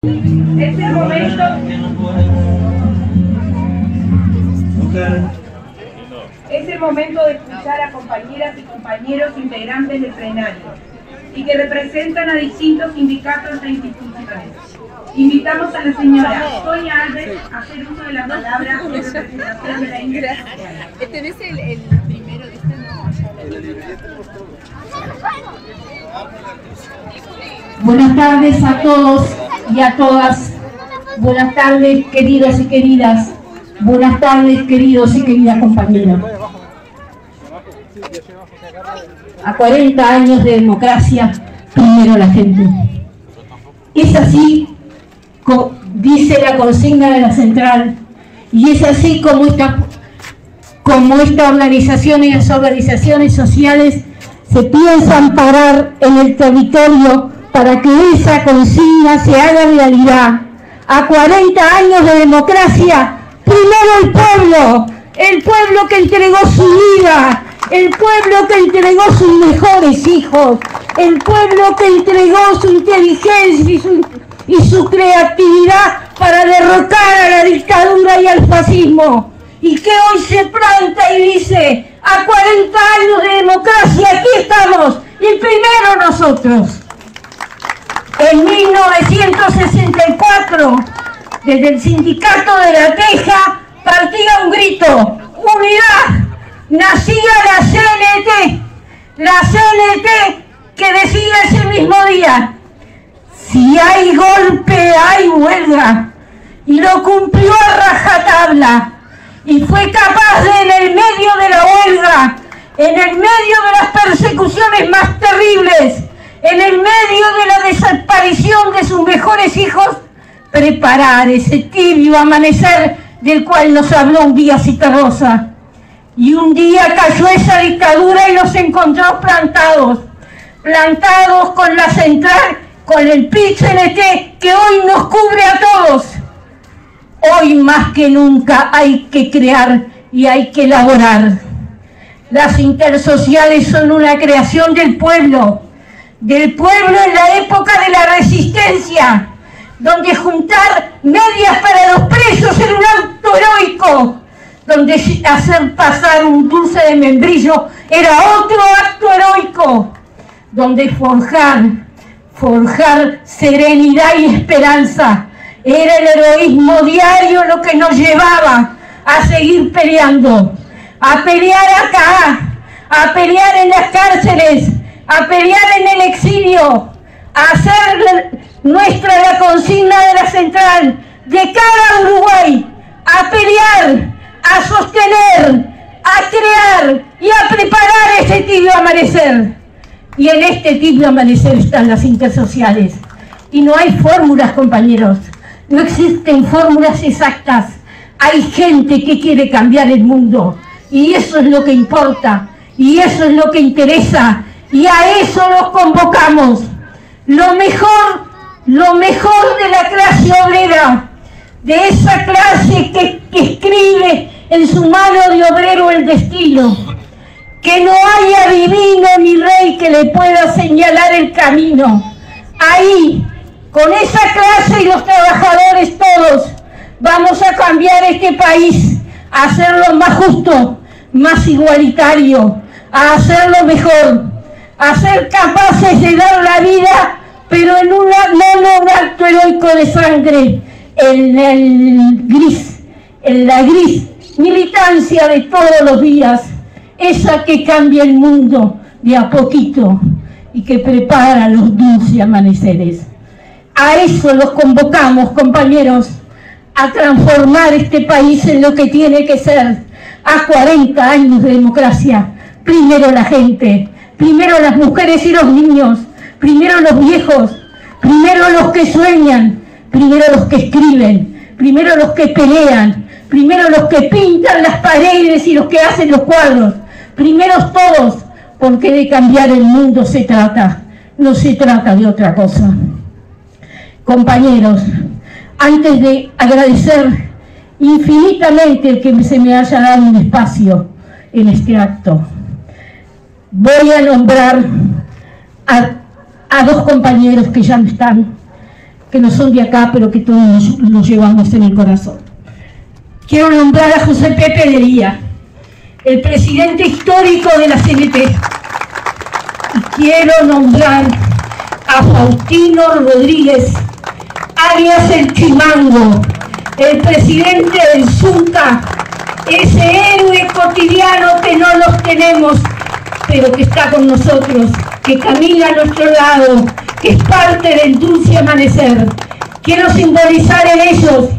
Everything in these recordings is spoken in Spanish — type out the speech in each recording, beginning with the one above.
Es el momento. Es el momento de escuchar a compañeras y compañeros integrantes del plenario y que representan a distintos sindicatos e instituciones. Invitamos a la señora Sonia Alves a hacer uso de la palabra en representación de la industria. Este es el primero de este, no. Buenas tardes a todos y a todas. Buenas tardes, queridos y queridas. Buenas tardes, queridos y queridas compañeros. A 40 años de democracia, primero la gente. Es así, dice la consigna de la central, y es así como esta organización y las organizaciones sociales se piensan parar en el territorio para que esa consigna se haga realidad. A 40 años de democracia, primero el pueblo que entregó su vida, el pueblo que entregó sus mejores hijos, el pueblo que entregó su inteligencia y su creatividad para derrocar a la dictadura y al fascismo, y que hoy se planta y dice, a 40 años de democracia, aquí estamos, y primero nosotros. En 1964, desde el sindicato de La Teja, partía un grito, unidad, nacía la CNT que decía ese mismo día, si hay golpe, hay huelga, y lo cumplió a rajatabla, y fue capaz de, en el medio de la huelga, en el medio de las persecuciones más terribles, en el medio de la desaparición de sus mejores hijos, preparar ese tibio amanecer del cual nos habló un día Citarrosa. Y un día cayó esa dictadura y nos encontró plantados con la central, con el PIT-CNT que hoy nos cubre a todos. Hoy más que nunca hay que crear y hay que elaborar. Las intersociales son una creación del pueblo en la época de la resistencia, donde juntar medias para los presos era un acto heroico, donde hacer pasar un dulce de membrillo era otro acto heroico, donde forjar serenidad y esperanza era el heroísmo diario lo que nos llevaba a seguir peleando, a pelear acá, a pelear en las cárceles, a pelear en el exilio, a hacer nuestra la consigna de la central de cada Uruguay, a pelear, a sostener, a crear y a preparar ese tibio amanecer. Y en este tibio amanecer están las intersociales. Y no hay fórmulas, compañeros, no existen fórmulas exactas. Hay gente que quiere cambiar el mundo y eso es lo que importa y eso es lo que interesa. Y a eso los convocamos. Lo mejor de la clase obrera, de esa clase que escribe en su mano de obrero el destino, que no haya divino ni rey que le pueda señalar el camino. Ahí, con esa clase y los trabajadores todos, vamos a cambiar este país, a hacerlo más justo, más igualitario, a hacerlo mejor, a ser capaces de dar la vida, pero en no un acto heroico de sangre, en la gris militancia de todos los días, esa que cambia el mundo de a poquito y que prepara los dulces amaneceres. A eso los convocamos, compañeros, a transformar este país en lo que tiene que ser. A 40 años de democracia, primero la gente, primero las mujeres y los niños, primero los viejos, primero los que sueñan, primero los que escriben, primero los que pelean, primero los que pintan las paredes y los que hacen los cuadros, primero todos, porque de cambiar el mundo se trata, no se trata de otra cosa. Compañeros, antes de agradecer infinitamente el que se me haya dado un espacio en este acto, voy a nombrar a dos compañeros que ya no están, que no son de acá, pero que todos los llevamos en el corazón. Quiero nombrar a José Pepe de Lía, el presidente histórico de la CNT. Y quiero nombrar a Faustino Rodríguez, alias el Chimango, el presidente del Zunca, ese héroe cotidiano que no los tenemos, pero que está con nosotros, que camina a nuestro lado, que es parte del dulce amanecer. Quiero simbolizar en ellos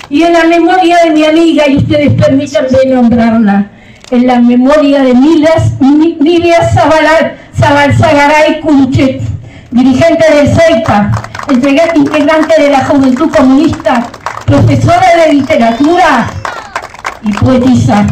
y en la memoria de mi amiga, y ustedes permítanme nombrarla, en la memoria de Nidia Zabalzagaray Cunchet, dirigente del CEIPA, integrante de la Juventud Comunista, profesora de literatura y poetisa.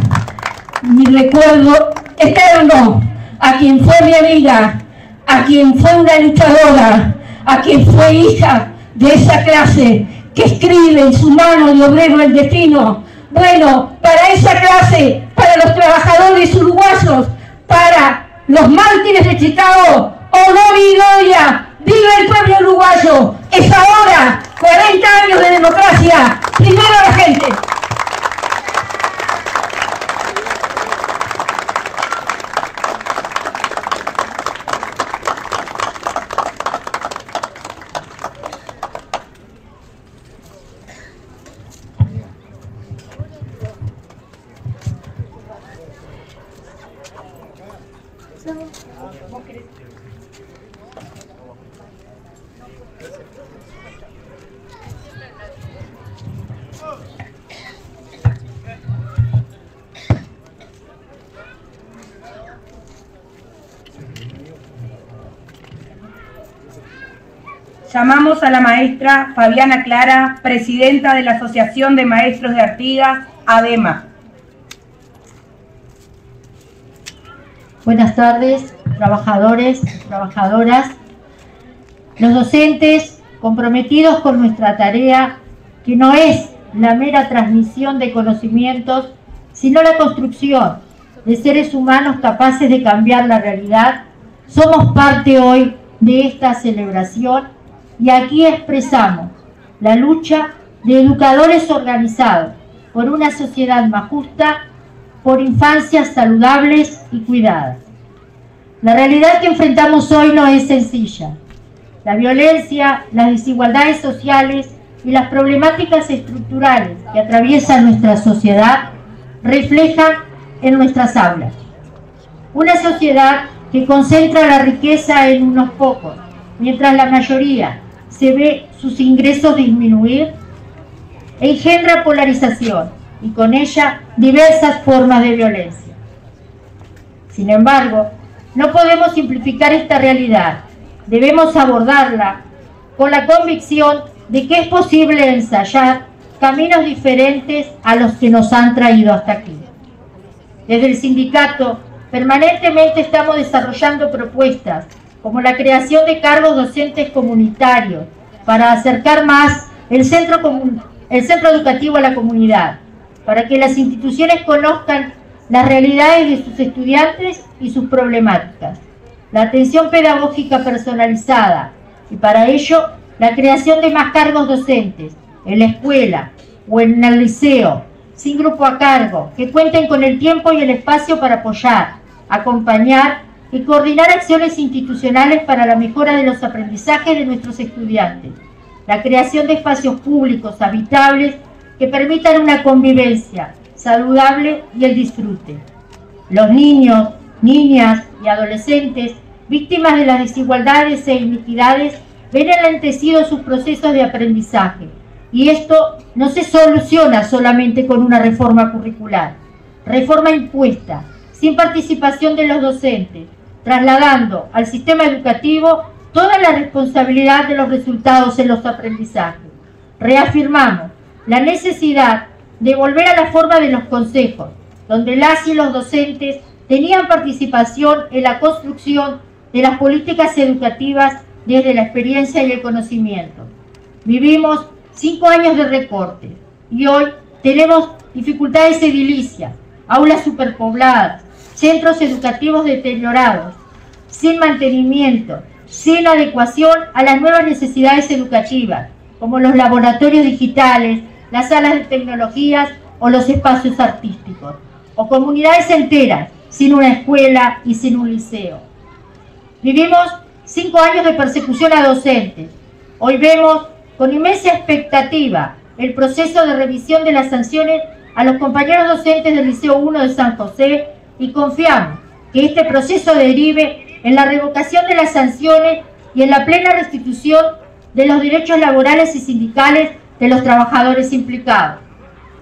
Mi recuerdo eterno a quien fue mi amiga, a quien fue una luchadora, a quien fue hija de esa clase que escribe en su mano de obrero el destino. Bueno, para esa clase, para los trabajadores uruguayos, para los mártires de Chicago, honor y gloria, viva el pueblo uruguayo, es ahora, 40 años de democracia, primero la gente. Llamamos a la maestra Fabiana Clara, presidenta de la Asociación de Maestros de Artigas, ADEMA. Buenas tardes, trabajadores, trabajadoras, los docentes comprometidos con nuestra tarea, que no es la mera transmisión de conocimientos, sino la construcción de seres humanos capaces de cambiar la realidad. Somos parte hoy de esta celebración y aquí expresamos la lucha de educadores organizados por una sociedad más justa, por infancias saludables y cuidadas. La realidad que enfrentamos hoy no es sencilla. La violencia, las desigualdades sociales y las problemáticas estructurales que atraviesan nuestra sociedad reflejan en nuestras aulas. Una sociedad que concentra la riqueza en unos pocos, mientras la mayoría se ve sus ingresos disminuir, engendra polarización y con ella diversas formas de violencia. Sin embargo, no podemos simplificar esta realidad. Debemos abordarla con la convicción de que es posible ensayar caminos diferentes a los que nos han traído hasta aquí. Desde el sindicato, permanentemente estamos desarrollando propuestas como la creación de cargos docentes comunitarios para acercar más el centro educativo a la comunidad, para que las instituciones conozcan las realidades de sus estudiantes y sus problemáticas, la atención pedagógica personalizada y para ello la creación de más cargos docentes en la escuela o en el liceo, sin grupo a cargo, que cuenten con el tiempo y el espacio para apoyar, acompañar y coordinar acciones institucionales para la mejora de los aprendizajes de nuestros estudiantes, la creación de espacios públicos habitables que permitan una convivencia saludable y el disfrute. Los niños, niñas y adolescentes, víctimas de las desigualdades e iniquidades, ven enlentecidos sus procesos de aprendizaje, y esto no se soluciona solamente con una reforma curricular, reforma impuesta, sin participación de los docentes, trasladando al sistema educativo toda la responsabilidad de los resultados en los aprendizajes. Reafirmamos la necesidad de volver a la forma de los consejos, donde las y los docentes tenían participación en la construcción de las políticas educativas desde la experiencia y el conocimiento. Vivimos 5 años de recortes y hoy tenemos dificultades edilicias, aulas superpobladas, centros educativos deteriorados, sin mantenimiento, sin adecuación a las nuevas necesidades educativas como los laboratorios digitales, las salas de tecnologías o los espacios artísticos, o comunidades enteras sin una escuela y sin un liceo. Vivimos 5 años de persecución a docentes. Hoy vemos con inmensa expectativa el proceso de revisión de las sanciones a los compañeros docentes del Liceo 1 de San José y confiamos que este proceso derive en la revocación de las sanciones y en la plena restitución de los derechos laborales y sindicales de los trabajadores implicados,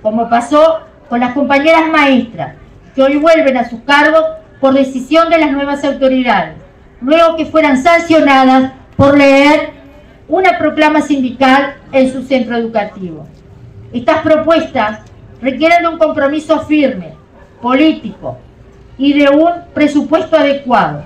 como pasó con las compañeras maestras, que hoy vuelven a sus cargos por decisión de las nuevas autoridades, luego que fueran sancionadas por leer una proclama sindical en su centro educativo. Estas propuestas requieren de un compromiso firme, político y de un presupuesto adecuado.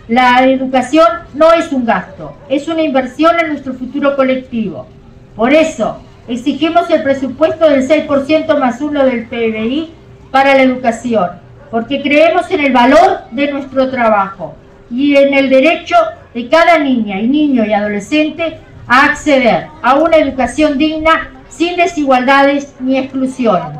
La educación no es un gasto, es una inversión en nuestro futuro colectivo. Por eso, exigimos el presupuesto del 6% más 1 del PBI para la educación, porque creemos en el valor de nuestro trabajo y en el derecho de cada niña y niño y adolescente a acceder a una educación digna sin desigualdades ni exclusiones.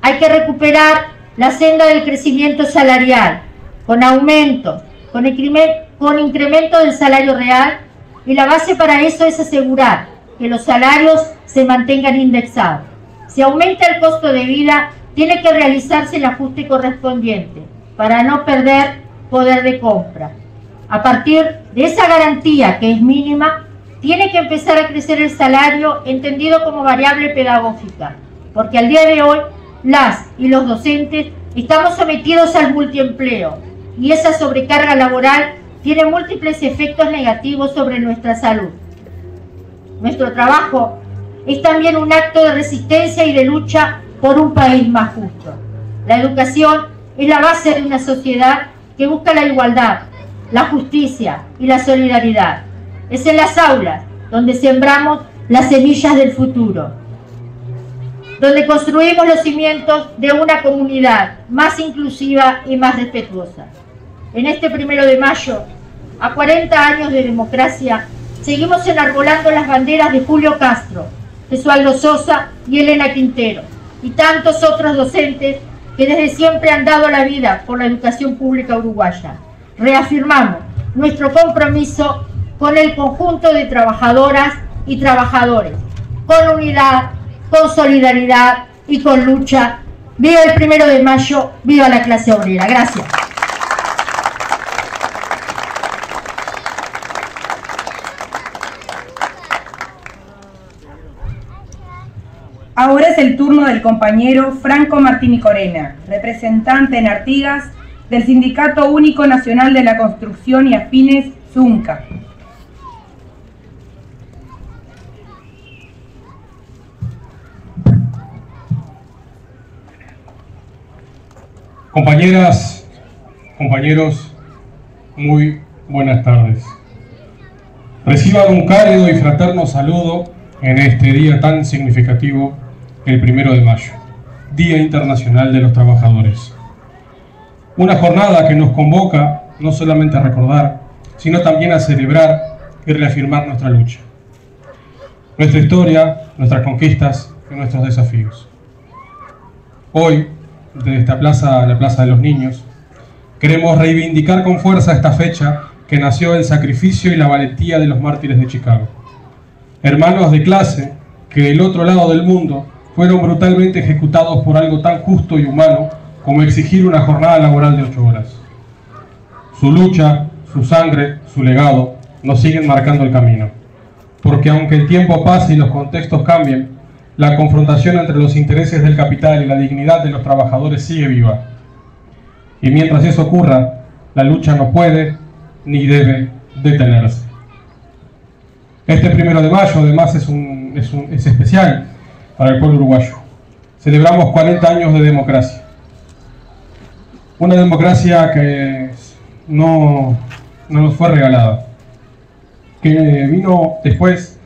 Hay que recuperar la senda del crecimiento salarial, con aumentos, con incremento del salario real, y la base para eso es asegurar que los salarios se mantengan indexados. Si aumenta el costo de vida, tiene que realizarse el ajuste correspondiente para no perder poder de compra. A partir de esa garantía, que es mínima, tiene que empezar a crecer el salario entendido como variable pedagógica, porque al día de hoy las y los docentes estamos sometidos al multiempleo y esa sobrecarga laboral tiene múltiples efectos negativos sobre nuestra salud. Nuestro trabajo es también un acto de resistencia y de lucha por un país más justo. La educación es la base de una sociedad que busca la igualdad, la justicia y la solidaridad. Es en las aulas donde sembramos las semillas del futuro, donde construimos los cimientos de una comunidad más inclusiva y más respetuosa. En este 1 de mayo, a 40 años de democracia, seguimos enarbolando las banderas de Julio Castro, Gesualdo Sosa y Elena Quintero, y tantos otros docentes que desde siempre han dado la vida por la educación pública uruguaya. Reafirmamos nuestro compromiso con el conjunto de trabajadoras y trabajadores, con unidad, con solidaridad y con lucha. Viva el 1 de mayo, viva la clase obrera. Gracias. Ahora es el turno del compañero Franco Martini Corena, representante en Artigas del Sindicato Único Nacional de la Construcción y Afines, SUNCA. Compañeras, compañeros, muy buenas tardes. Reciban un cálido y fraterno saludo en este día tan significativo, el 1 de mayo, Día Internacional de los Trabajadores. Una jornada que nos convoca no solamente a recordar, sino también a celebrar y reafirmar nuestra lucha, nuestra historia, nuestras conquistas y nuestros desafíos. Hoy, desde esta plaza, la Plaza de los Niños, queremos reivindicar con fuerza esta fecha que nació del sacrificio y la valentía de los mártires de Chicago. Hermanos de clase que del otro lado del mundo fueron brutalmente ejecutados por algo tan justo y humano como exigir una jornada laboral de 8 horas. Su lucha, su sangre, su legado nos siguen marcando el camino, porque aunque el tiempo pase y los contextos cambien, la confrontación entre los intereses del capital y la dignidad de los trabajadores sigue viva. Y mientras eso ocurra, la lucha no puede ni debe detenerse. Este 1 de mayo además es especial para el pueblo uruguayo. Celebramos 40 años de democracia. Una democracia que no nos fue regalada, que vino después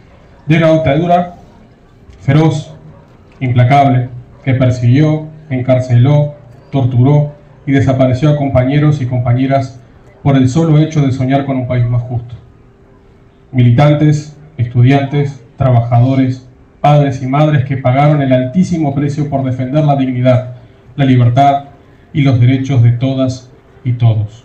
de una dictadura feroz, implacable, que persiguió, encarceló, torturó y desapareció a compañeros y compañeras por el solo hecho de soñar con un país más justo. Militantes, estudiantes, trabajadores, padres y madres que pagaron el altísimo precio por defender la dignidad, la libertad y los derechos de todas y todos.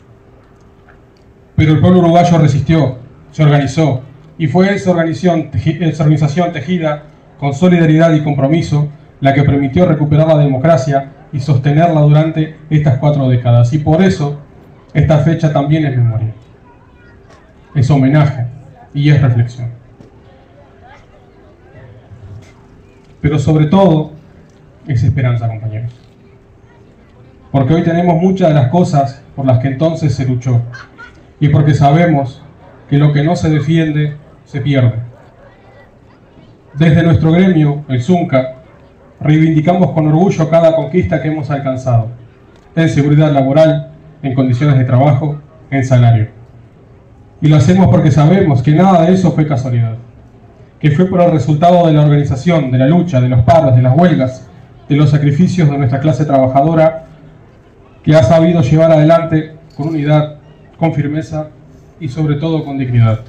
Pero el pueblo uruguayo resistió, se organizó, y fue esa organización tejida con solidaridad y compromiso la que permitió recuperar la democracia y sostenerla durante estas 4 décadas. Y por eso esta fecha también es memoria, es homenaje y es reflexión. Pero sobre todo es esperanza, compañeros. Porque hoy tenemos muchas de las cosas por las que entonces se luchó. Y porque sabemos que lo que no se defiende, se pierde. Desde nuestro gremio, el Zunca, reivindicamos con orgullo cada conquista que hemos alcanzado, en seguridad laboral, en condiciones de trabajo, en salario. Y lo hacemos porque sabemos que nada de eso fue casualidad, que fue por el resultado de la organización, de la lucha, de los paros, de las huelgas, de los sacrificios de nuestra clase trabajadora, que ha sabido llevar adelante con unidad, con firmeza y sobre todo con dignidad.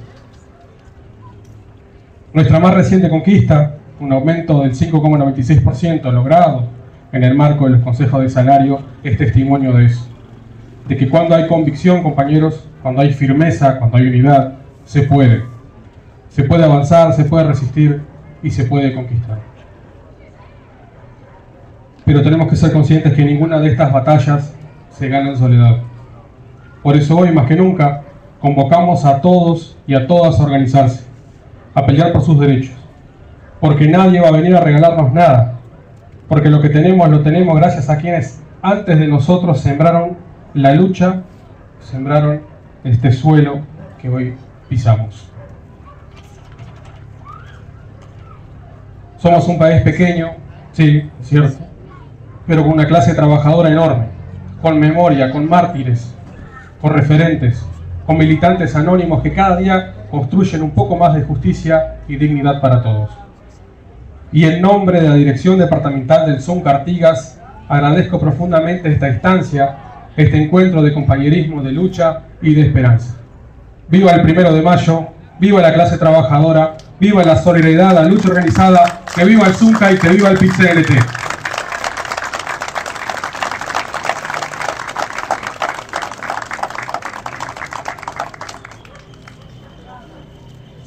Nuestra más reciente conquista, un aumento del 5,96% logrado en el marco de los consejos de salario, es testimonio de eso. De que cuando hay convicción, compañeros, cuando hay firmeza, cuando hay unidad, se puede. Se puede avanzar, se puede resistir y se puede conquistar. Pero tenemos que ser conscientes que ninguna de estas batallas se gana en soledad. Por eso hoy, más que nunca, convocamos a todos y a todas a organizarse, a pelear por sus derechos, porque nadie va a venir a regalarnos nada, porque lo que tenemos lo tenemos gracias a quienes antes de nosotros sembraron la lucha, sembraron este suelo que hoy pisamos. Somos un país pequeño, sí, es cierto, pero con una clase trabajadora enorme, con memoria, con mártires, con referentes, con militantes anónimos que cada día construyen un poco más de justicia y dignidad para todos. Y en nombre de la Dirección Departamental del Zunca Artigas, agradezco profundamente esta instancia, este encuentro de compañerismo, de lucha y de esperanza. ¡Viva el 1 de mayo! ¡Viva la clase trabajadora! ¡Viva la solidaridad, la lucha organizada! ¡Que viva el Zunca y que viva el PIT-CNT!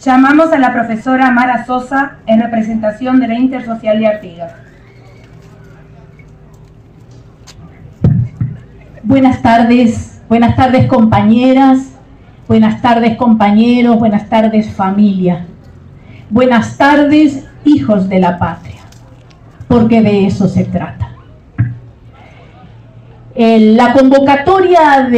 Llamamos a la profesora Mara Sosa en representación de la Intersocial de Artigas. Buenas tardes compañeras, buenas tardes compañeros, buenas tardes familia, buenas tardes hijos de la patria, porque de eso se trata. La convocatoria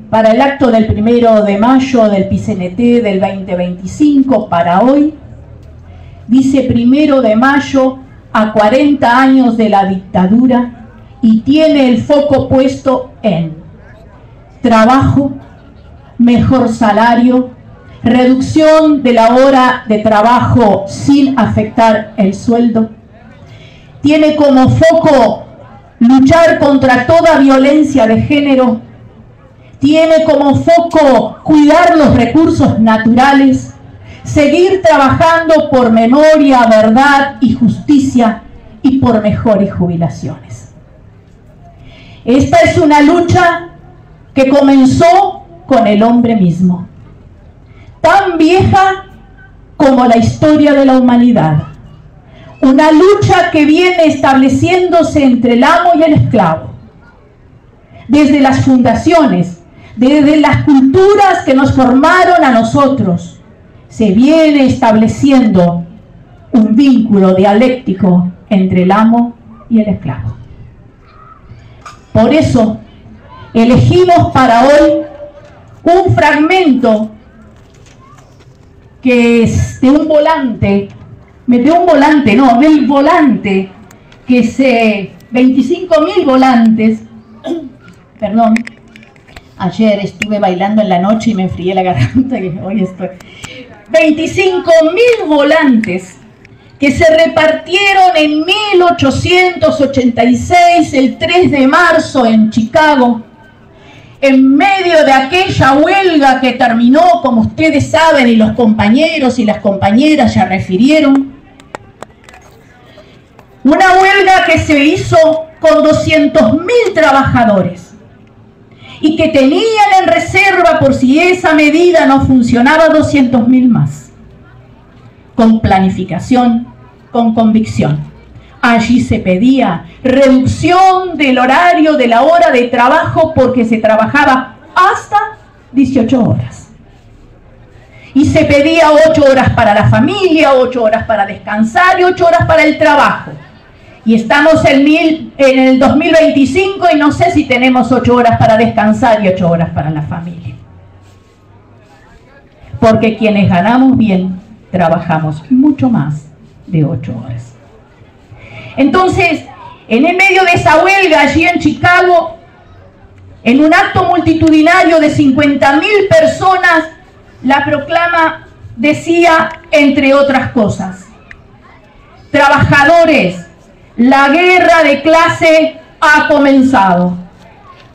para el acto del 1 de mayo del PIT-CNT del 2025 para hoy dice 1 de mayo a 40 años de la dictadura y tiene el foco puesto en trabajo, mejor salario, reducción de la hora de trabajo sin afectar el sueldo. Tiene como foco luchar contra toda violencia de género. Tiene como foco cuidar los recursos naturales, seguir trabajando por memoria, verdad y justicia y por mejores jubilaciones. Esta es una lucha que comenzó con el hombre mismo, tan vieja como la historia de la humanidad. Una lucha que viene estableciéndose entre el amo y el esclavo, desde las fundaciones, desde las culturas que nos formaron a nosotros, se viene estableciendo un vínculo dialéctico entre el amo y el esclavo. Por eso, elegimos para hoy un fragmento que es del volante, que se 25.000 volantes, perdón, ayer estuve bailando en la noche y me enfrié la garganta y hoy estoy. 25.000 volantes que se repartieron en 1886, el 3 de marzo en Chicago, en medio de aquella huelga que terminó, como ustedes saben, y los compañeros y las compañeras ya refirieron, una huelga que se hizo con 200.000 trabajadores y que tenían en reserva, por si esa medida no funcionaba, 200.000 más, con planificación, con convicción. Allí se pedía reducción del horario de la hora de trabajo porque se trabajaba hasta 18 horas. Y se pedía 8 horas para la familia, 8 horas para descansar y 8 horas para el trabajo. Y estamos en el 2025 y no sé si tenemos 8 horas para descansar y 8 horas para la familia. Porque quienes ganamos bien, trabajamos mucho más de 8 horas. Entonces, en el medio de esa huelga allí en Chicago, en un acto multitudinario de 50.000 personas, la proclama decía, entre otras cosas: trabajadores, la guerra de clase ha comenzado.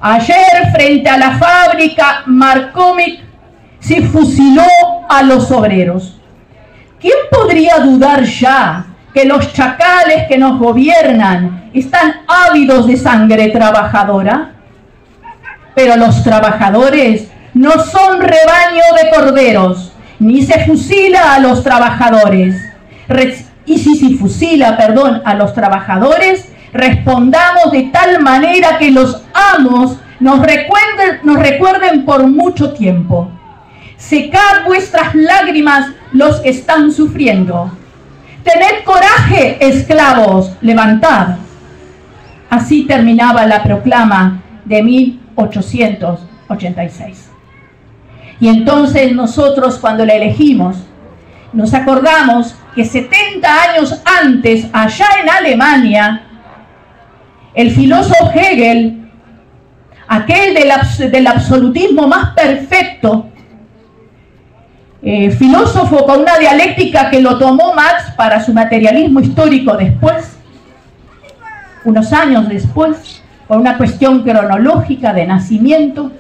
Ayer, frente a la fábrica McCormick, se fusiló a los obreros. ¿Quién podría dudar ya que los chacales que nos gobiernan están ávidos de sangre trabajadora? Pero los trabajadores no son rebaño de corderos, ni se fusila a los trabajadores. Y si se fusila, a los trabajadores, respondamos de tal manera que los amos nos recuerden por mucho tiempo. Secad vuestras lágrimas los que están sufriendo. Tened coraje, esclavos, levantad. Así terminaba la proclama de 1886. Y entonces nosotros, cuando la elegimos, nos acordamos que 70 años antes, allá en Alemania, el filósofo Hegel, aquel del absolutismo más perfecto, filósofo con una dialéctica que lo tomó Marx para su materialismo histórico después, unos años después, por una cuestión cronológica de nacimiento,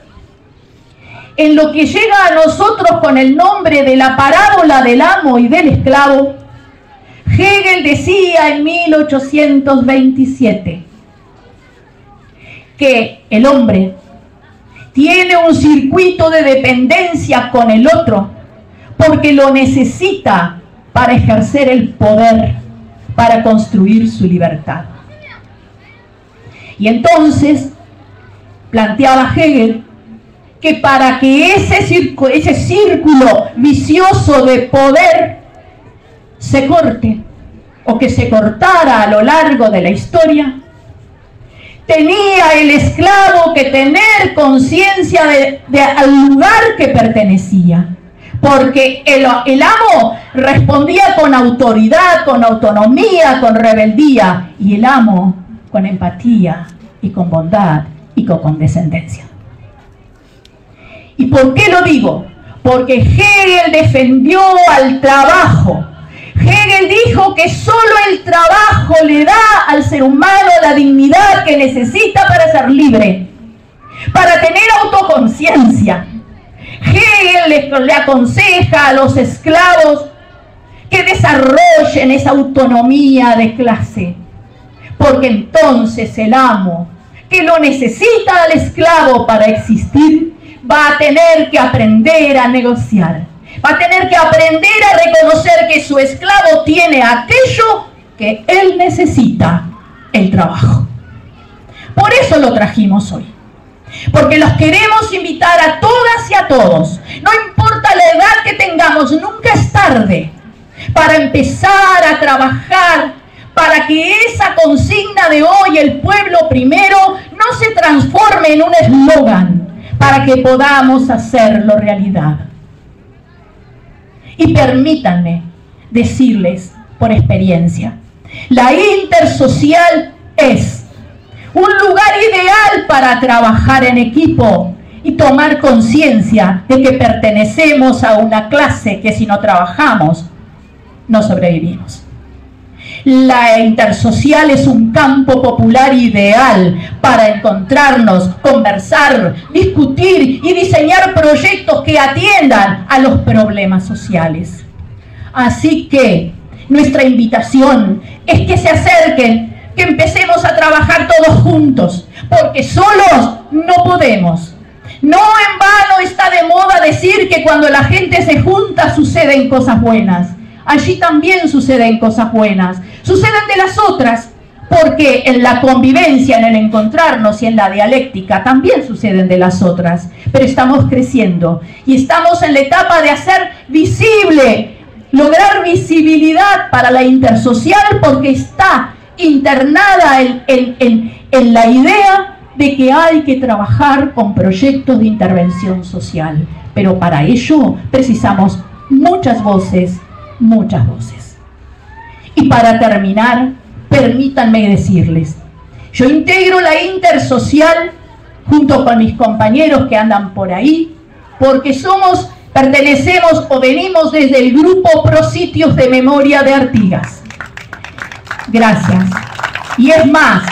en lo que llega a nosotros con el nombre de la parábola del amo y del esclavo, Hegel decía en 1827 que el hombre tiene un circuito de dependencia con el otro porque lo necesita para ejercer el poder, para construir su libertad. Y entonces planteaba Hegel que para que ese círculo vicioso de poder se corte, o que se cortara a lo largo de la historia, tenía el esclavo que tener conciencia al lugar que pertenecía, porque el amo respondía con autoridad, con autonomía, con rebeldía, y el amo con empatía y con bondad y con condescendencia. ¿Y por qué lo digo? Porque Hegel defendió al trabajo. Hegel dijo que solo el trabajo le da al ser humano la dignidad que necesita para ser libre, para tener autoconciencia. Hegel le aconseja a los esclavos que desarrollen esa autonomía de clase, porque entonces el amo, que lo necesita al esclavo para existir, va a tener que aprender a negociar, va a tener que aprender a reconocer que su esclavo tiene aquello que él necesita, el trabajo. Por eso lo trajimos hoy, porque los queremos invitar a todas y a todos, no importa la edad que tengamos, nunca es tarde para empezar a trabajar, para que esa consigna de hoy, el pueblo primero, no se transforme en un eslogan, para que podamos hacerlo realidad. Y permítanme decirles por experiencia, la intersocial es un lugar ideal para trabajar en equipo y tomar conciencia de que pertenecemos a una clase que si no trabajamos, no sobrevivimos. La intersocial es un campo popular ideal para encontrarnos, conversar, discutir y diseñar proyectos que atiendan a los problemas sociales. Así que nuestra invitación es que se acerquen, que empecemos a trabajar todos juntos, porque solos no podemos. No en vano está de moda decir que cuando la gente se junta suceden cosas buenas. Allí también suceden cosas buenas, suceden de las otras, porque en la convivencia, en el encontrarnos y en la dialéctica también suceden de las otras. Pero estamos creciendo y estamos en la etapa de hacer visible, lograr visibilidad para la intersocial, porque está internada en la idea de que hay que trabajar con proyectos de intervención social. Pero para ello precisamos muchas voces, muchas voces. Y para terminar, permítanme decirles, yo integro la intersocial junto con mis compañeros que andan por ahí, porque pertenecemos o venimos desde el grupo Prositios de Memoria de Artigas. Gracias. Y es más,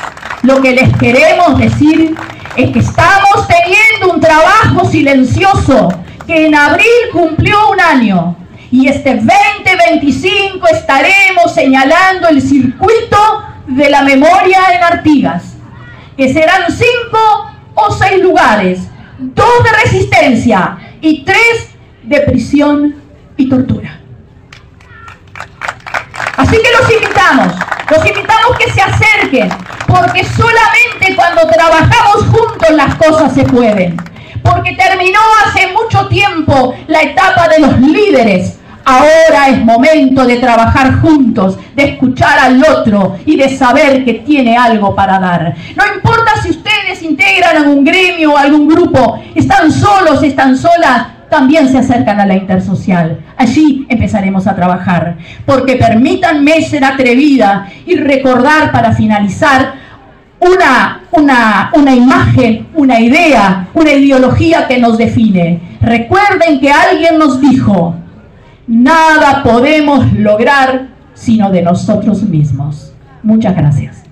lo que les queremos decir es que estamos teniendo un trabajo silencioso que en abril cumplió 1 año. Y este 2025 estaremos señalando el circuito de la memoria en Artigas, que serán 5 o 6 lugares, 2 de resistencia y 3 de prisión y tortura. Así que los invitamos que se acerquen, porque solamente cuando trabajamos juntos las cosas se pueden. Porque terminó hace mucho tiempo la etapa de los líderes. Ahora es momento de trabajar juntos, de escuchar al otro y de saber que tiene algo para dar. No importa si ustedes integran algún gremio o algún grupo, están solos, están solas, también se acercan a la intersocial. Allí empezaremos a trabajar. Porque permítanme ser atrevida y recordar para finalizar una imagen, una idea, una ideología que nos define. Recuerden que alguien nos dijo: nada podemos lograr sino de nosotros mismos. Muchas gracias.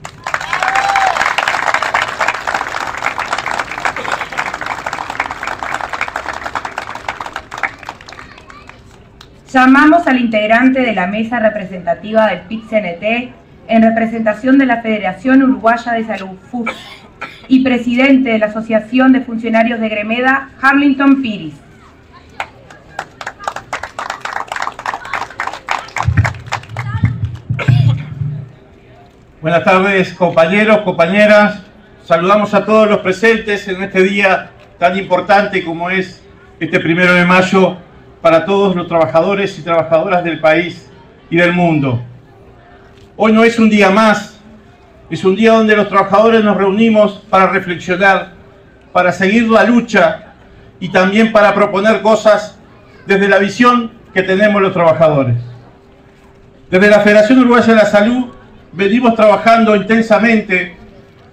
Llamamos al integrante de la mesa representativa del PIT-CNT en representación de la Federación Uruguaya de Salud, FUS, y presidente de la Asociación de Funcionarios de Gremeda, Harlington Piris. Buenas tardes, compañeros, compañeras. Saludamos a todos los presentes en este día tan importante como es este 1 de mayo para todos los trabajadores y trabajadoras del país y del mundo. Hoy no es un día más, es un día donde los trabajadores nos reunimos para reflexionar, para seguir la lucha y también para proponer cosas desde la visión que tenemos los trabajadores. Desde la Federación Uruguaya de la Salud venimos trabajando intensamente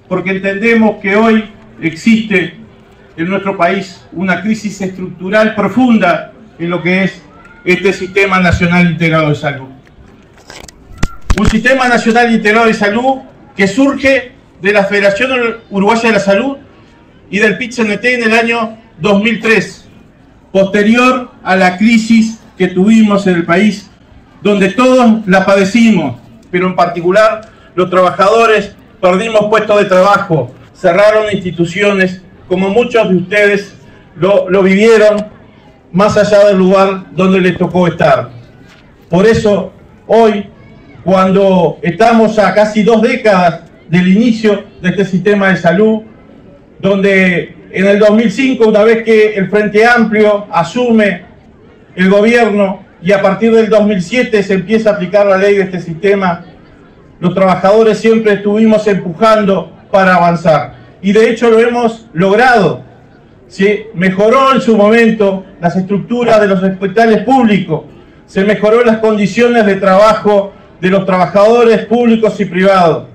porque entendemos que hoy existe en nuestro país una crisis estructural profunda en lo que es este Sistema Nacional Integrado de Salud. Un Sistema Nacional Integrado de Salud que surge de la Federación Uruguaya de la Salud y del PIT-CNT en el año 2003, posterior a la crisis que tuvimos en el país, donde todos la padecimos, pero en particular los trabajadores perdimos puestos de trabajo, cerraron instituciones, como muchos de ustedes lo vivieron, más allá del lugar donde les tocó estar. Por eso, hoy, cuando estamos a casi 2 décadas del inicio de este sistema de salud, donde en el 2005, una vez que el Frente Amplio asume el gobierno y a partir del 2007 se empieza a aplicar la ley de este sistema, los trabajadores siempre estuvimos empujando para avanzar. Y de hecho lo hemos logrado. Se mejoró en su momento las estructuras de los hospitales públicos, se mejoró las condiciones de trabajo de los trabajadores públicos y privados,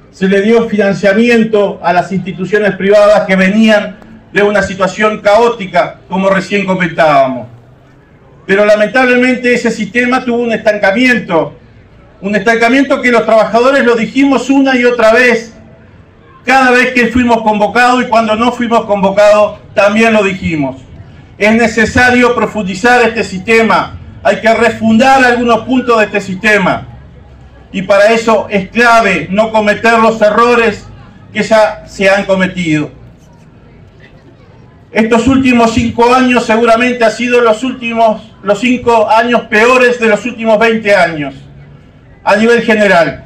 se le dio financiamiento a las instituciones privadas que venían de una situación caótica, como recién comentábamos. Pero lamentablemente ese sistema tuvo un estancamiento, Un estancamiento que los trabajadores lo dijimos una y otra vez, cada vez que fuimos convocados, y cuando no fuimos convocados también lo dijimos. Es necesario profundizar este sistema, hay que refundar algunos puntos de este sistema. Y para eso es clave no cometer los errores que ya se han cometido. Estos últimos 5 años seguramente han sido los 5 años peores de los últimos 20 años, a nivel general,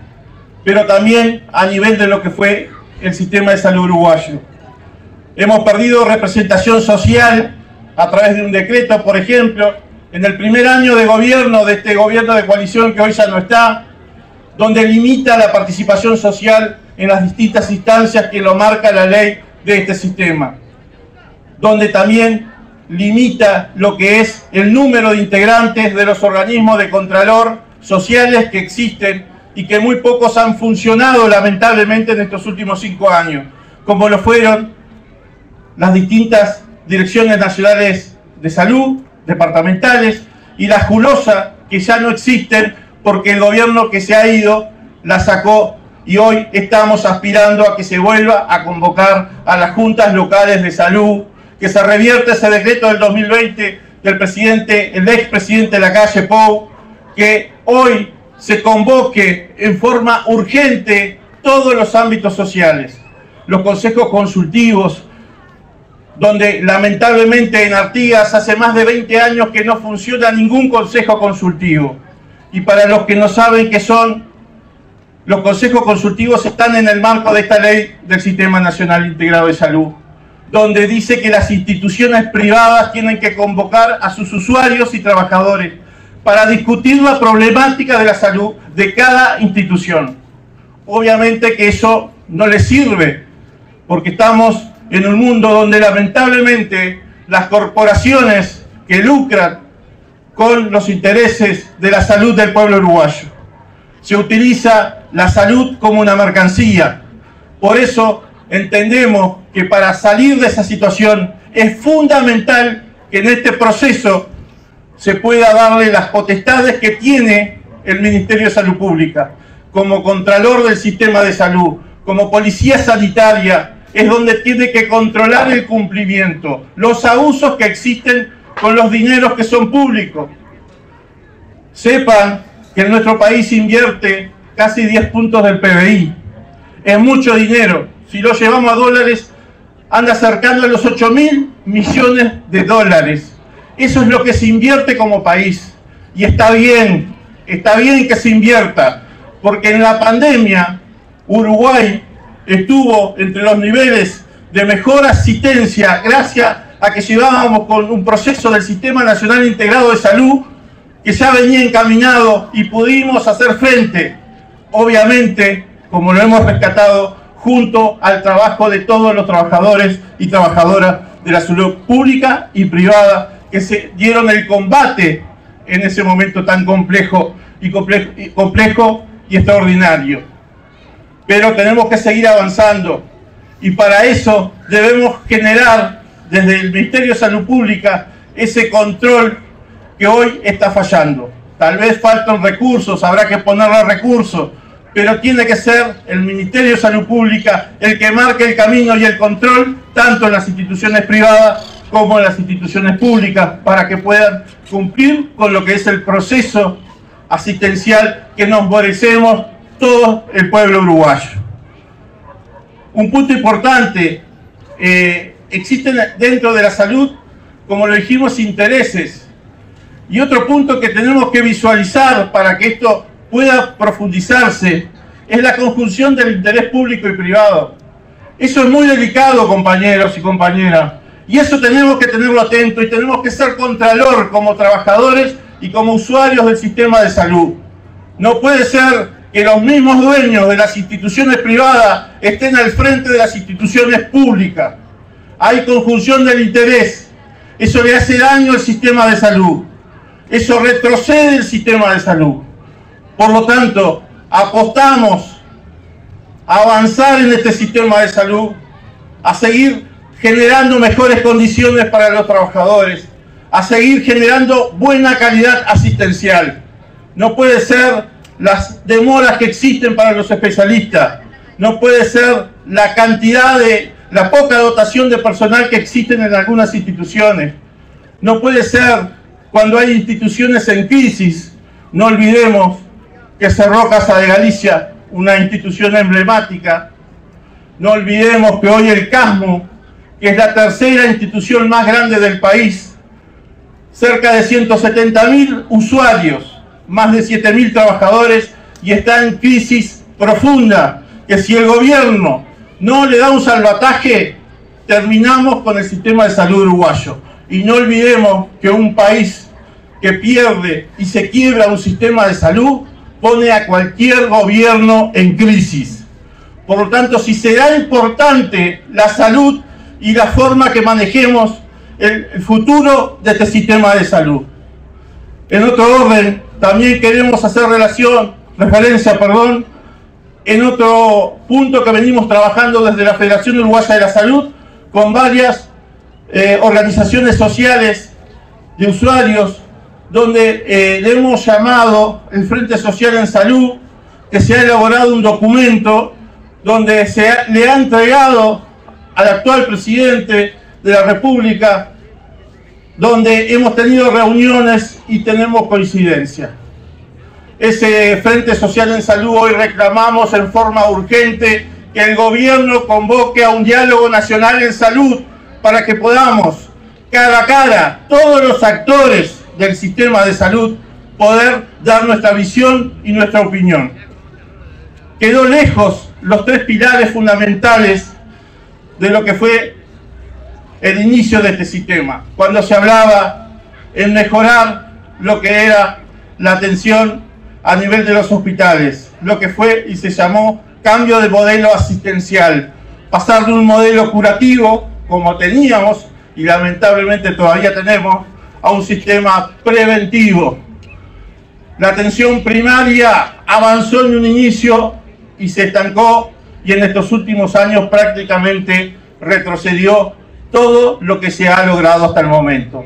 pero también a nivel de lo que fue el sistema de salud uruguayo. Hemos perdido representación social a través de un decreto, por ejemplo, en el primer año de gobierno de este gobierno de coalición que hoy ya no está, donde limita la participación social en las distintas instancias que lo marca la ley de este sistema, donde también limita lo que es el número de integrantes de los organismos de contralor sociales que existen y que muy pocos han funcionado lamentablemente en estos últimos 5 años, como lo fueron las distintas direcciones nacionales de salud, departamentales, y la JULOSA, que ya no existen porque el gobierno que se ha ido la sacó, y hoy estamos aspirando a que se vuelva a convocar a las juntas locales de salud, que se revierta ese decreto del 2020 del presidente, el expresidente Lacalle Pou, que hoy se convoque en forma urgente todos los ámbitos sociales, los consejos consultivos, donde lamentablemente en Artigas hace más de 20 años que no funciona ningún consejo consultivo. Y para los que no saben qué son, los consejos consultivos están en el marco de esta ley del Sistema Nacional Integrado de Salud, donde dice que las instituciones privadas tienen que convocar a sus usuarios y trabajadores para discutir la problemática de la salud de cada institución. Obviamente que eso no les sirve, porque estamos en un mundo donde lamentablemente las corporaciones que lucran con los intereses de la salud del pueblo uruguayo. Se utiliza la salud como una mercancía. Por eso entendemos que para salir de esa situación es fundamental que en este proceso se pueda darle las potestades que tiene el Ministerio de Salud Pública, como Contralor del Sistema de Salud, como Policía Sanitaria, es donde tiene que controlar el cumplimiento, los abusos que existen con los dineros que son públicos. Sepan que en nuestro país invierte casi 10 puntos del PBI. Es mucho dinero. Si lo llevamos a dólares, anda acercando a los 8.000 millones de dólares. Eso es lo que se invierte como país. Y está bien que se invierta, porque en la pandemia Uruguay estuvo entre los niveles de mejor asistencia gracias a que llevábamos con un proceso del Sistema Nacional Integrado de Salud que ya venía encaminado y pudimos hacer frente, obviamente, como lo hemos rescatado, junto al trabajo de todos los trabajadores y trabajadoras de la salud pública y privada que se dieron el combate en ese momento tan complejo y extraordinario. Pero tenemos que seguir avanzando y para eso debemos generar desde el Ministerio de Salud Pública ese control que hoy está fallando. Tal vez faltan recursos, habrá que ponerle recursos, pero tiene que ser el Ministerio de Salud Pública el que marque el camino y el control, tanto en las instituciones privadas como en las instituciones públicas, para que puedan cumplir con lo que es el proceso asistencial que nos merecemos todo el pueblo uruguayo. Un punto importante, existen dentro de la salud, como lo dijimos, intereses. Y otro punto que tenemos que visualizar para que esto pueda profundizarse es la conjunción del interés público y privado. Eso es muy delicado, compañeros y compañeras, y eso tenemos que tenerlo atento y tenemos que ser contralor como trabajadores y como usuarios del sistema de salud. No puede ser que los mismos dueños de las instituciones privadas estén al frente de las instituciones públicas. Hay conjunción del interés. Eso le hace daño al sistema de salud. Eso retrocede el sistema de salud. Por lo tanto, apostamos a avanzar en este sistema de salud, a seguir generando mejores condiciones para los trabajadores, a seguir generando buena calidad asistencial. No puede ser las demoras que existen para los especialistas, no puede ser la la poca dotación de personal que existen en algunas instituciones, no puede ser cuando hay instituciones en crisis. No olvidemos que cerró Casa de Galicia, una institución emblemática. No olvidemos que hoy el CASMO, que es la tercera institución más grande del país, cerca de 170.000 usuarios, más de 7.000 trabajadores, y está en crisis profunda, que si el gobierno no le da un salvataje, terminamos con el sistema de salud uruguayo. Y no olvidemos que un país que pierde y se quiebra un sistema de salud pone a cualquier gobierno en crisis. Por lo tanto, si será importante la salud y la forma que manejemos el futuro de este sistema de salud. En otro orden, también queremos hacer referencia, en otro punto que venimos trabajando desde la Federación Uruguaya de la Salud, con varias organizaciones sociales de usuarios, donde le hemos llamado el Frente Social en Salud, que se ha elaborado un documento donde le ha entregado al actual presidente de la República, donde hemos tenido reuniones y tenemos coincidencia. Ese Frente Social en Salud hoy reclamamos en forma urgente que el gobierno convoque a un diálogo nacional en salud para que podamos, cara a cara, todos los actores del sistema de salud, poder dar nuestra visión y nuestra opinión. Quedó lejos los tres pilares fundamentales de lo que fue el inicio de este sistema, cuando se hablaba en mejorar lo que era la atención a nivel de los hospitales, lo que fue y se llamó cambio de modelo asistencial, pasar de un modelo curativo, como teníamos y lamentablemente todavía tenemos, a un sistema preventivo. La atención primaria avanzó en un inicio y se estancó, y en estos últimos años prácticamente retrocedió todo lo que se ha logrado hasta el momento.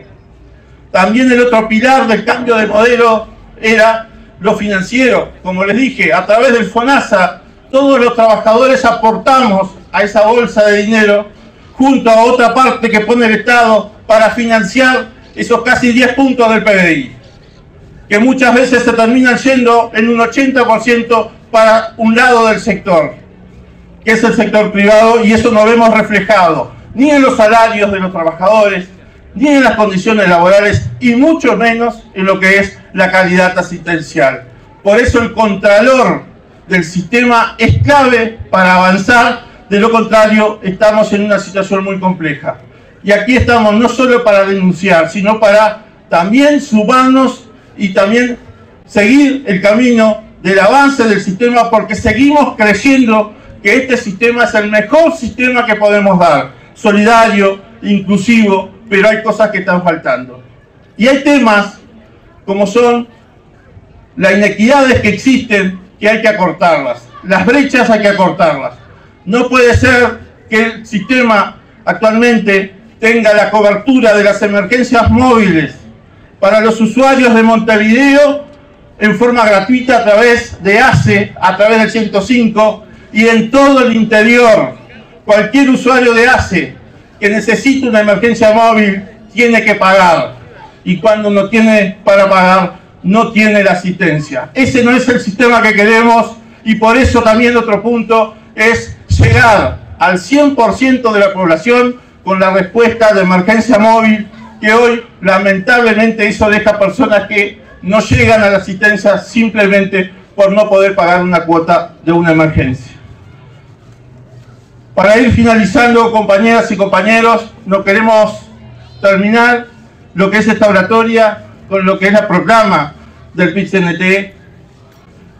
También el otro pilar del cambio de modelo era lo financiero. Como les dije, a través del FONASA, todos los trabajadores aportamos a esa bolsa de dinero, junto a otra parte que pone el Estado para financiar esos casi 10 puntos del PBI, que muchas veces se terminan yendo en un 80% para un lado del sector, que es el sector privado, y eso no vemos reflejado ni en los salarios de los trabajadores, ni en las condiciones laborales, y mucho menos en lo que es la calidad asistencial. Por eso el contralor del sistema es clave para avanzar, de lo contrario estamos en una situación muy compleja. Y aquí estamos no solo para denunciar, sino para también sumarnos y también seguir el camino del avance del sistema, porque seguimos creyendo que este sistema es el mejor sistema que podemos dar, solidario, inclusivo, pero hay cosas que están faltando. Y hay temas como son las inequidades que existen, que hay que acortarlas, las brechas hay que acortarlas. No puede ser que el sistema actualmente tenga la cobertura de las emergencias móviles para los usuarios de Montevideo en forma gratuita a través de ACE, a través del 105, y en todo el interior. Cualquier usuario de ACE que necesite una emergencia móvil tiene que pagar, y cuando no tiene para pagar, no tiene la asistencia. Ese no es el sistema que queremos, y por eso también otro punto es llegar al 100% de la población con la respuesta de emergencia móvil, que hoy lamentablemente eso deja personas que no llegan a la asistencia simplemente por no poder pagar una cuota de una emergencia. Para ir finalizando, compañeras y compañeros, no queremos terminar lo que es esta oratoria con lo que es la proclama del PIT-CNT,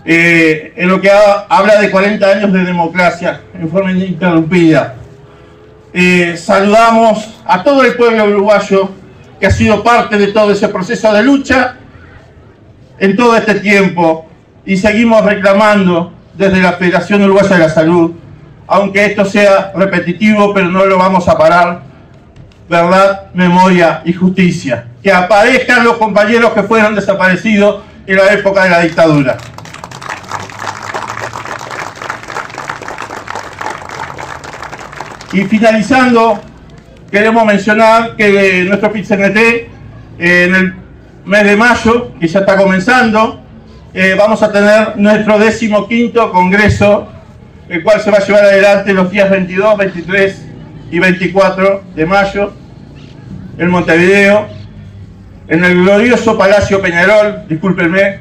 en lo que habla de 40 años de democracia en forma ininterrumpida. Saludamos a todo el pueblo uruguayo que ha sido parte de todo ese proceso de lucha en todo este tiempo, y seguimos reclamando desde la Federación Uruguaya de la Salud, aunque esto sea repetitivo, pero no lo vamos a parar: verdad, memoria y justicia. Que aparezcan los compañeros que fueron desaparecidos en la época de la dictadura. Y finalizando, queremos mencionar que nuestro PIT-CNT, en el mes de mayo, que ya está comenzando, vamos a tener nuestro 15º congreso, el cual se va a llevar adelante los días 22, 23 y 24 de mayo en Montevideo, en el glorioso Palacio Peñarol, discúlpenme.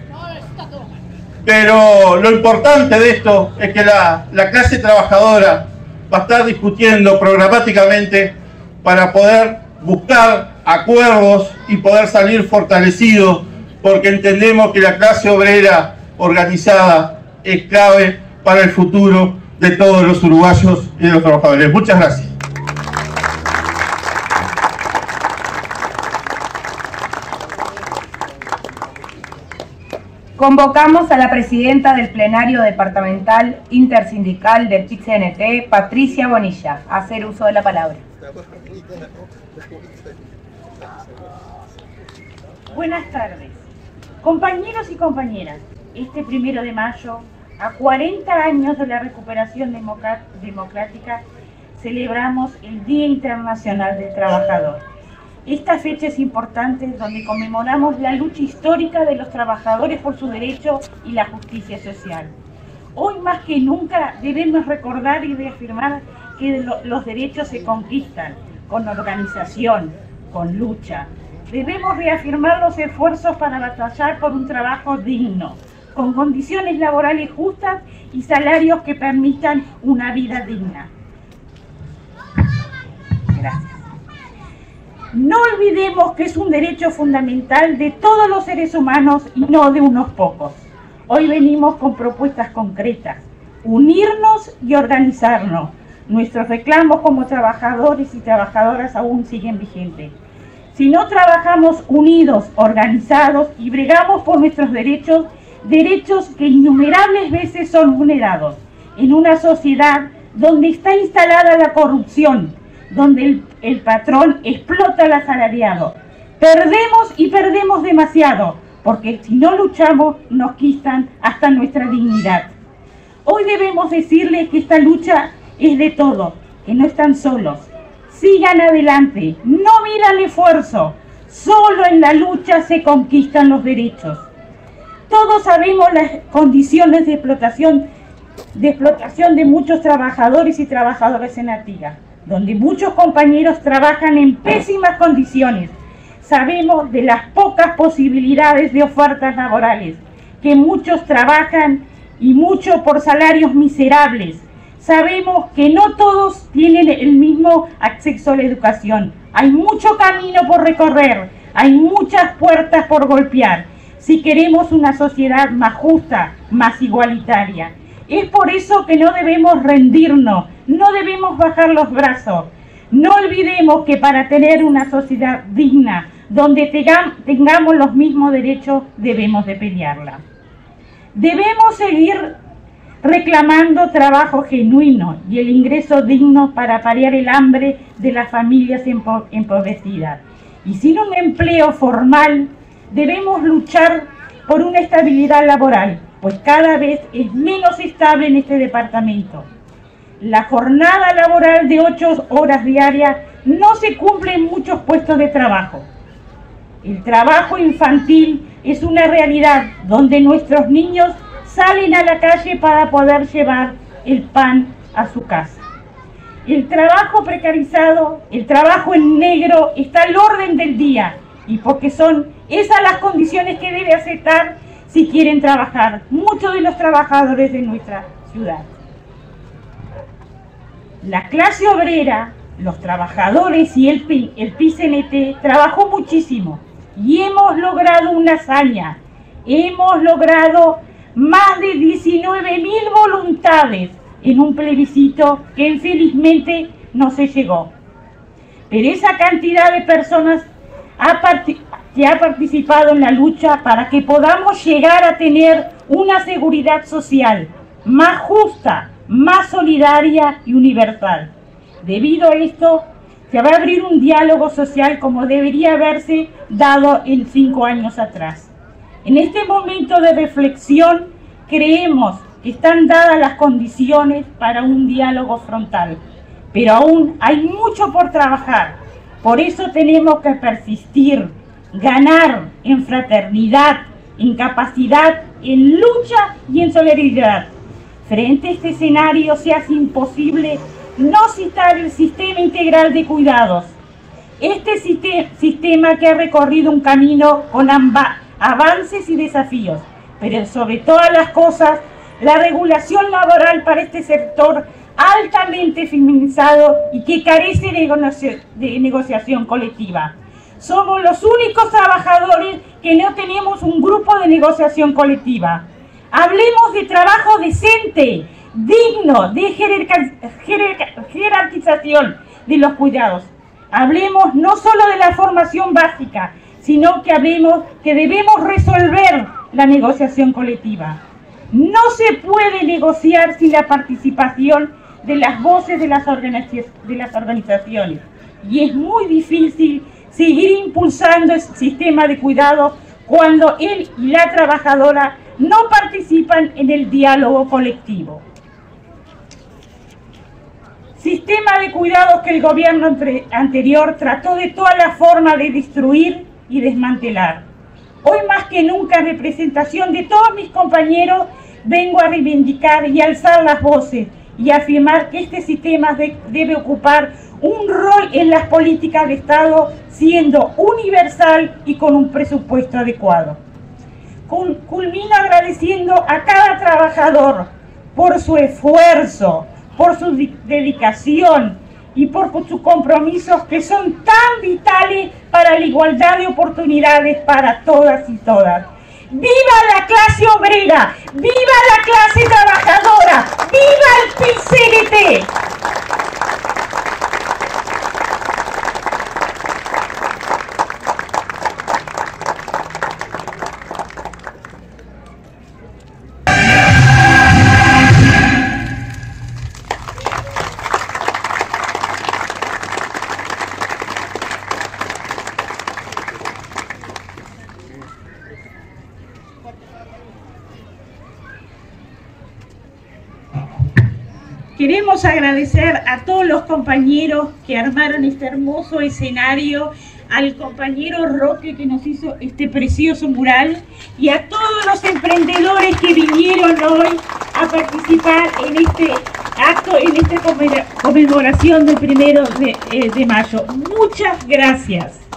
Pero lo importante de esto es que la clase trabajadora va a estar discutiendo programáticamente para poder buscar acuerdos y poder salir fortalecidos, porque entendemos que la clase obrera organizada es clave para el futuro de todos los uruguayos y de los trabajadores. Muchas gracias. Convocamos a la presidenta del plenario departamental intersindical del PIT-CNT, Patricia Bonilla, a hacer uso de la palabra. Buenas tardes. Compañeros y compañeras, este 1 de mayo, a 40 años de la recuperación democrática, celebramos el Día Internacional del Trabajador. Esta fecha es importante donde conmemoramos la lucha histórica de los trabajadores por sus derechos y la justicia social. Hoy más que nunca debemos recordar y reafirmar que los derechos se conquistan con organización, con lucha. Debemos reafirmar los esfuerzos para batallar por un trabajo digno, con condiciones laborales justas y salarios que permitan una vida digna. Gracias. No olvidemos que es un derecho fundamental de todos los seres humanos y no de unos pocos. Hoy venimos con propuestas concretas, unirnos y organizarnos. Nuestros reclamos como trabajadores y trabajadoras aún siguen vigentes. Si no trabajamos unidos, organizados y bregamos por nuestros derechos, derechos que innumerables veces son vulnerados, en una sociedad donde está instalada la corrupción, donde el patrón explota al asalariado. Perdemos y perdemos demasiado, porque si no luchamos nos quitan hasta nuestra dignidad. Hoy debemos decirles que esta lucha es de todos, que no están solos. Sigan adelante, no miran esfuerzo, solo en la lucha se conquistan los derechos. Todos sabemos las condiciones de explotación de muchos trabajadores y trabajadoras en Artigas, donde muchos compañeros trabajan en pésimas condiciones. Sabemos de las pocas posibilidades de ofertas laborales, que muchos trabajan y mucho por salarios miserables. Sabemos que no todos tienen el mismo acceso a la educación. Hay mucho camino por recorrer, hay muchas puertas por golpear, si queremos una sociedad más justa, más igualitaria. Es por eso que no debemos rendirnos, no debemos bajar los brazos. No olvidemos que para tener una sociedad digna, donde tengamos los mismos derechos, debemos de pelearla. Debemos seguir reclamando trabajo genuino y el ingreso digno para paliar el hambre de las familias empobrecidas. Y sin un empleo formal, debemos luchar por una estabilidad laboral, pues cada vez es menos estable en este departamento. La jornada laboral de 8 horas diarias no se cumple en muchos puestos de trabajo. El trabajo infantil es una realidad donde nuestros niños salen a la calle para poder llevar el pan a su casa. El trabajo precarizado, el trabajo en negro está al orden del día, y porque son esas las condiciones que debe aceptar si quieren trabajar muchos de los trabajadores de nuestra ciudad. La clase obrera, los trabajadores y el PIT-CNT trabajó muchísimo y hemos logrado una hazaña. Hemos logrado más de 19.000 voluntades en un plebiscito que infelizmente no se llegó. Pero esa cantidad de personas que ha participado en la lucha para que podamos llegar a tener una seguridad social más justa, más solidaria y universal. Debido a esto, se va a abrir un diálogo social como debería haberse dado en 5 años atrás. En este momento de reflexión, creemos que están dadas las condiciones para un diálogo frontal. pero aún hay mucho por trabajar. Por eso tenemos que persistir, ganar en fraternidad, en capacidad, en lucha y en solidaridad. Frente a este escenario se hace imposible no citar el sistema integral de cuidados. Este sistema que ha recorrido un camino con avances y desafíos, pero sobre todas las cosas, la regulación laboral para este sector altamente feminizado y que carece de negociación colectiva. Somos los únicos trabajadores que no tenemos un grupo de negociación colectiva. Hablemos de trabajo decente, digno, de jerarquización de los cuidados. Hablemos no solo de la formación básica, sino que hablemos que debemos resolver la negociación colectiva. No se puede negociar sin la participación de las voces de las organizaciones. Y es muy difícil seguir impulsando el sistema de cuidado cuando él y la trabajadora no participan en el diálogo colectivo. Sistema de cuidados que el gobierno anterior trató de todas las formas de destruir y desmantelar. Hoy más que nunca, en representación de todos mis compañeros, vengo a reivindicar y alzar las voces y afirmar que este sistema debe ocupar un rol en las políticas de Estado, siendo universal y con un presupuesto adecuado. Culmino agradeciendo a cada trabajador por su esfuerzo, por su dedicación y por sus compromisos que son tan vitales para la igualdad de oportunidades para todas y todas. ¡Viva la clase obrera! ¡Viva la clase trabajadora! ¡Viva el PIT-CNT! Queremos agradecer a todos los compañeros que armaron este hermoso escenario, al compañero Roque que nos hizo este precioso mural y a todos los emprendedores que vinieron hoy a participar en este acto, en esta conmemoración del 1 de mayo. Muchas gracias.